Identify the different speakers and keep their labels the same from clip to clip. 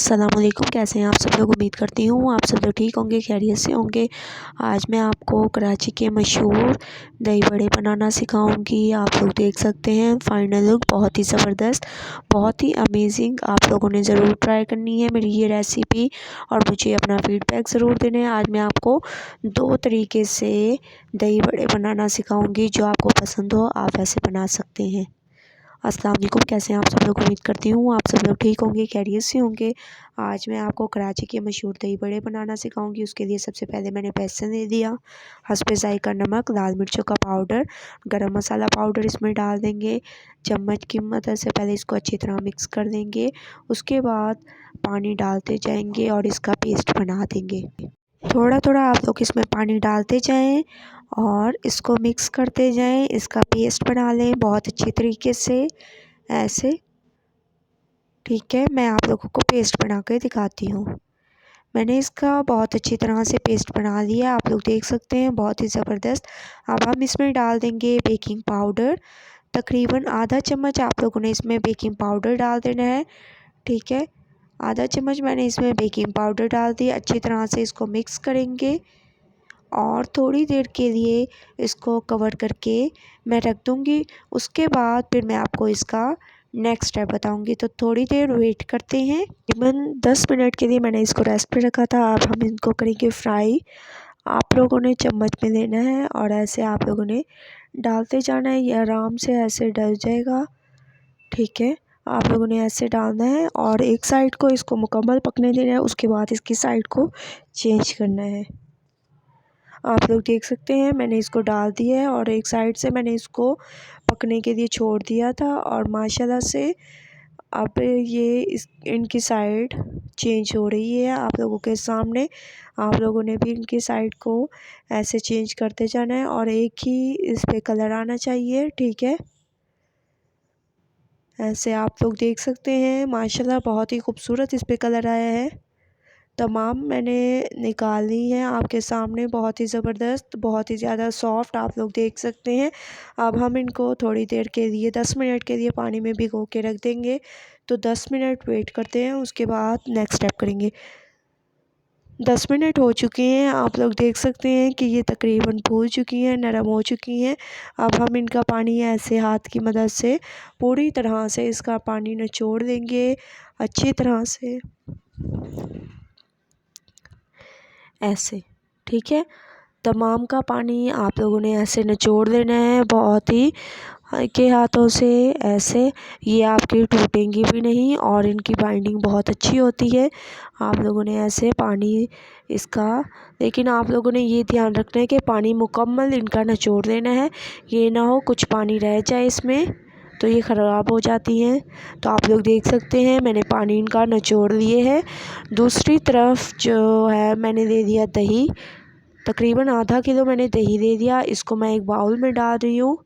Speaker 1: अस्सलाम वालेकुम। कैसे हैं आप सब लोग? उम्मीद करती हूँ आप सब लोग ठीक होंगे, खैरियत से होंगे। आज मैं आपको कराची के मशहूर दही बड़े बनाना सिखाऊंगी। आप लोग देख सकते हैं फाइनल लुक बहुत ही ज़बरदस्त, बहुत ही अमेजिंग। आप लोगों ने ज़रूर ट्राई करनी है मेरी ये रेसिपी और मुझे अपना फीडबैक ज़रूर देना है। आज मैं आपको 2 तरीके से दही बड़े बनाना सिखाऊंगी, जो आपको पसंद हो आप वैसे बना सकते हैं। अस्सलाम वालेकुम। कैसे हैं आप सब लोग? उम्मीद करती हूँ आप सब लोग ठीक होंगे, खैरियत से होंगे। आज मैं आपको कराची के मशहूर दही बड़े बनाना सिखाऊंगी। उसके लिए सबसे पहले मैंने बेसन ले दिया, हस्बे ज़ायका नमक, लाल मिर्चों का पाउडर, गरम मसाला पाउडर इसमें डाल देंगे। चम्मच की मदद से पहले इसको अच्छी तरह मिक्स कर देंगे। उसके बाद पानी डालते जाएंगे और इसका पेस्ट बना देंगे। थोड़ा थोड़ा आप लोग इसमें पानी डालते जाएं और इसको मिक्स करते जाएं। इसका पेस्ट बना लें बहुत अच्छी तरीके से, ऐसे। ठीक है, मैं आप लोगों को पेस्ट बना कर दिखाती हूँ। मैंने इसका बहुत अच्छी तरह से पेस्ट बना लिया, आप लोग देख सकते हैं, बहुत ही ज़बरदस्त। अब हम इसमें डाल देंगे बेकिंग पाउडर। तकरीबन आधा चम्मच आप लोगों ने इसमें बेकिंग पाउडर डाल देना है। ठीक है, आधा चम्मच मैंने इसमें बेकिंग पाउडर डाल दिया। अच्छी तरह से इसको मिक्स करेंगे और थोड़ी देर के लिए इसको कवर करके मैं रख दूँगी। उसके बाद फिर मैं आपको इसका नेक्स्ट स्टेप बताऊँगी, तो थोड़ी देर वेट करते हैं। तकरीबन 10 मिनट के लिए मैंने इसको रेस्ट पे रखा था। अब हम इनको करेंगे फ्राई। आप लोगों ने चम्मच में लेना है और ऐसे आप लोगों ने डालते जाना है, ये आराम से ऐसे डल जाएगा। ठीक है, आप लोगों ने ऐसे डालना है और एक साइड को इसको मुकम्मल पकने देना है। उसके बाद इसकी साइड को चेंज करना है। आप लोग देख सकते हैं मैंने इसको डाल दिया है और एक साइड से मैंने इसको पकने के लिए छोड़ दिया था और माशाल्लाह से अब ये इनकी साइड चेंज हो रही है आप लोगों के सामने। आप लोगों ने भी इनकी साइड को ऐसे चेंज करते जाना है और एक ही इस पे कलर आना चाहिए। ठीक है, ऐसे आप लोग देख सकते हैं माशाल्लाह बहुत ही खूबसूरत इस पे कलर आया है। तमाम मैंने निकाली हैं आपके सामने, बहुत ही ज़बरदस्त, बहुत ही ज़्यादा सॉफ्ट, आप लोग देख सकते हैं। अब हम इनको थोड़ी देर के लिए 10 मिनट के लिए पानी में भिगो के रख देंगे। तो 10 मिनट वेट करते हैं, उसके बाद नेक्स्ट स्टेप करेंगे। 10 मिनट हो चुके हैं, आप लोग देख सकते हैं कि ये तकरीबन फूल चुकी हैं, नरम हो चुकी हैं। अब हम इनका पानी ऐसे हाथ की मदद से पूरी तरह से इसका पानी निचोड़ देंगे अच्छी तरह से, ऐसे। ठीक है, तमाम का पानी आप लोगों ने ऐसे निचोड़ देना है बहुत ही हल्के हाथों से, ऐसे। ये आपकी टूटेंगी भी नहीं और इनकी बाइंडिंग बहुत अच्छी होती है। आप लोगों ने ऐसे पानी इसका, लेकिन आप लोगों ने ये ध्यान रखना है कि पानी मुकम्मल इनका निचोड़ देना है। ये ना हो कुछ पानी रह जाए इसमें तो ये ख़राब हो जाती हैं। तो आप लोग देख सकते हैं मैंने पानी इनका निचोड़ लिए है। दूसरी तरफ जो है मैंने ले दिया दही, तकरीबन आधा किलो मैंने दही ले दिया। इसको मैं एक बाउल में डाल रही हूँ,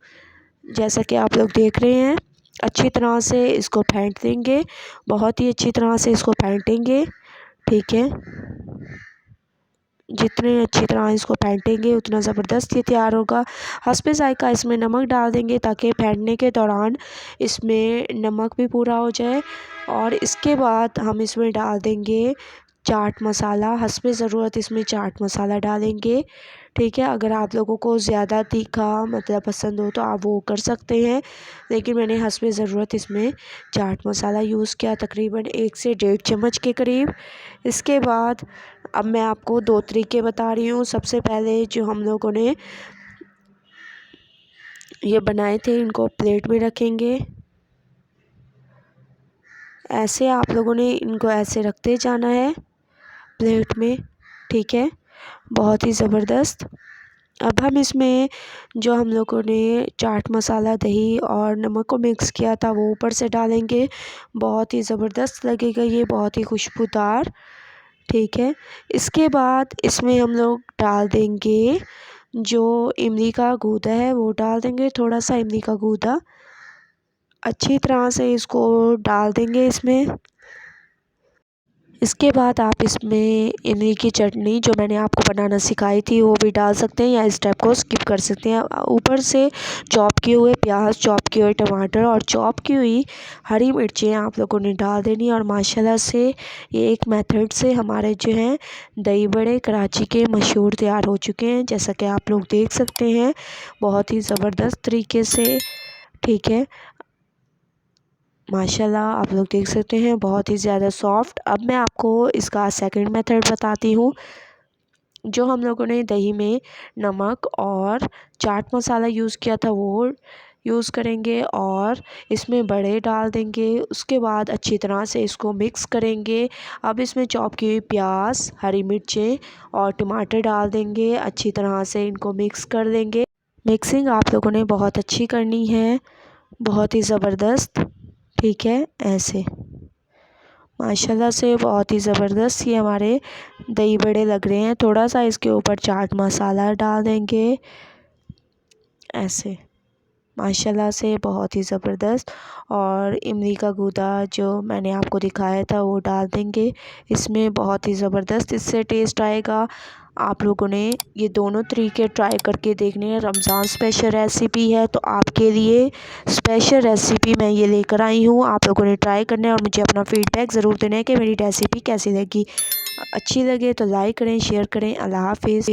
Speaker 1: जैसा कि आप लोग देख रहे हैं। अच्छी तरह से इसको फेंट देंगे, बहुत ही अच्छी तरह से इसको फेंटेंगे। ठीक है, जितने अच्छी तरह इसको फेंटेंगे उतना ज़बरदस्त ये तैयार होगा। हस्बे ज़ायका इसमें नमक डाल देंगे ताकि फेंटने के दौरान इसमें नमक भी पूरा हो जाए। और इसके बाद हम इसमें डाल देंगे चाट मसाला, हस्बे ज़रूरत इसमें चाट मसाला डालेंगे। ठीक है, अगर आप लोगों को ज़्यादा तीखा मतलब पसंद हो तो आप वो कर सकते हैं, लेकिन मैंने हस्बे ज़रूरत इसमें चाट मसाला यूज़ किया, तकरीबन 1 से 1.5 चम्मच के करीब। इसके बाद अब मैं आपको 2 तरीके बता रही हूँ। सबसे पहले जो हम लोगों ने ये बनाए थे इनको प्लेट में रखेंगे, ऐसे आप लोगों ने इनको ऐसे रखते जाना है प्लेट में। ठीक है, बहुत ही ज़बरदस्त। अब हम इसमें जो हम लोगों ने चाट मसाला, दही और नमक को मिक्स किया था वो ऊपर से डालेंगे, बहुत ही ज़बरदस्त लगेगा ये, बहुत ही खुशबूदार। ठीक है, इसके बाद इसमें हम लोग डाल देंगे जो इमली का गूदा है वो डाल देंगे, थोड़ा सा इमली का गूदा अच्छी तरह से इसको डाल देंगे इसमें। इसके बाद आप इसमें इमली की चटनी जो मैंने आपको बनाना सिखाई थी वो भी डाल सकते हैं या इस स्टेप को स्किप कर सकते हैं। ऊपर से चॉप किए हुए प्याज, चॉप किए हुए टमाटर और चॉप की हुई हरी मिर्चें आप लोगों ने डाल देनी। और माशाल्लाह से ये एक मेथड से हमारे जो हैं दही बड़े कराची के मशहूर तैयार हो चुके हैं, जैसा कि आप लोग देख सकते हैं बहुत ही ज़बरदस्त तरीके से। ठीक है, माशाल्लाह आप लोग देख सकते हैं बहुत ही ज़्यादा सॉफ्ट। अब मैं आपको इसका सेकंड मेथड बताती हूँ। जो हम लोगों ने दही में नमक और चाट मसाला यूज़ किया था वो यूज़ करेंगे और इसमें बड़े डाल देंगे। उसके बाद अच्छी तरह से इसको मिक्स करेंगे। अब इसमें चॉप की हुई प्याज, हरी मिर्चें और टमाटर डाल देंगे। अच्छी तरह से इनको मिक्स कर देंगे। मिक्सिंग आप लोगों ने बहुत अच्छी करनी है, बहुत ही ज़बरदस्त। ठीक है, ऐसे माशाल्लाह से बहुत ही ज़बरदस्त ये हमारे दही बड़े लग रहे हैं। थोड़ा सा इसके ऊपर चाट मसाला डाल देंगे ऐसे, माशाल्लाह से बहुत ही ज़बरदस्त। और इमली का गूदा जो मैंने आपको दिखाया था वो डाल देंगे इसमें, बहुत ही ज़बरदस्त इससे टेस्ट आएगा। आप लोगों ने ये दोनों तरीके ट्राई करके देखने हैं। रमज़ान स्पेशल रेसिपी है तो आपके लिए स्पेशल रेसिपी मैं ये लेकर आई हूँ। आप लोगों ने ट्राई करना है और मुझे अपना फ़ीडबैक ज़रूर देना है कि मेरी रेसिपी कैसी लगी। अच्छी लगे तो लाइक करें, शेयर करें। अल्लाह हाफ़िज़।